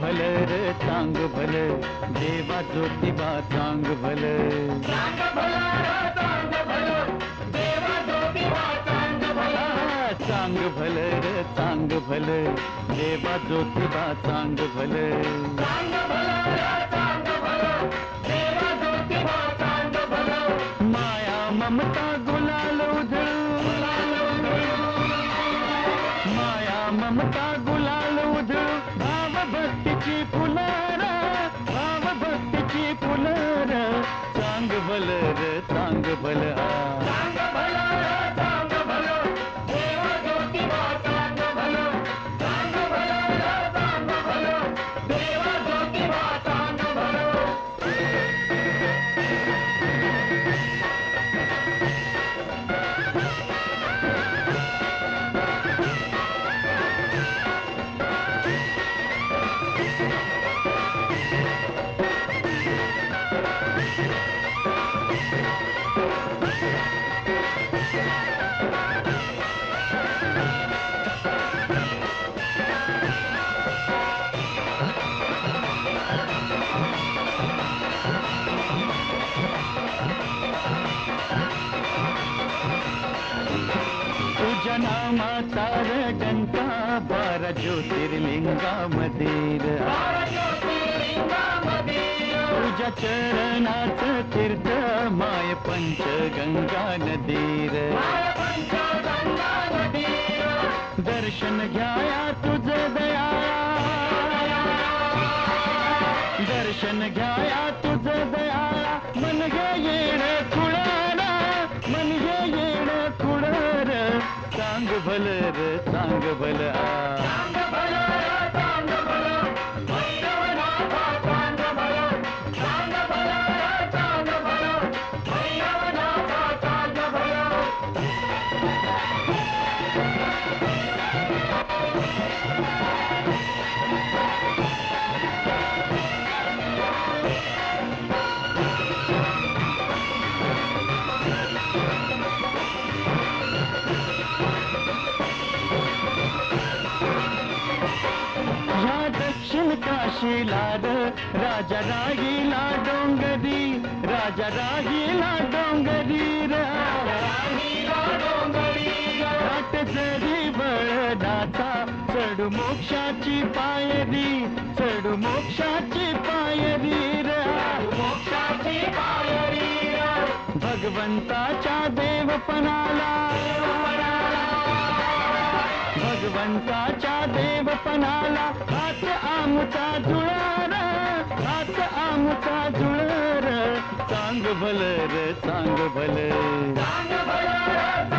भलं रे चांग भलं, देवा ज्योतिबा चांग भलं. चांग भलं रे चांग भलं, देवा ज्योतिबा चांग भलं. चांग भलं रे चांग भलं, देवा ज्योतिबा चांग भलं. चांग भलं रे चांग भलं, देवा ज्योतिबा चांग भलं. माया ममता गुलाल उधळू, माया ममता गुलाल उधळू, भाव भक्तीची फुलर, भाव भक्तीची फुलर. चांग भलं रे चांग भलं. चांग भलं रे चांग भलं, देवा ज्योतिबा चांग भलं. चांग भलं रे चांग भलं, देवा ज्योतिबा चांग भलं. तुझ्या नामाचा डंका 12 ज्योतिर्लिंगामध्ये, तुझ्या चरणाच तीर्थ माय पंचगंगा नदीर. दर्शन घ्याया तुझं दयाळा, दर्शन घ्याया तुझं दयाळा. मन घे येण खुळार, मन घे येण खुळार. चांग भलं रे चांग भलं. चांग भलं रे चांग भलं, भैरवनाथा चांग भलं. चांग भलं रे चांग भलं, भैरवनाथा चांग भलं. ह्या दक्षिण काशीला र राजा राहिला डोंगरी, राजा राहिला डोंगरी र. घाट जरी बळदाचा, चढू मोक्षाची पायरी, चढू मोक्षाची पायरी र. मोक्षाची पायरी रे. भगवंताच्या देवपणाला, भगवंताच्या देवपणाला हात आमुचा जुळार, हात आमुचा जुळार. चांग भलं रे चांग भलं. चांग भलं रे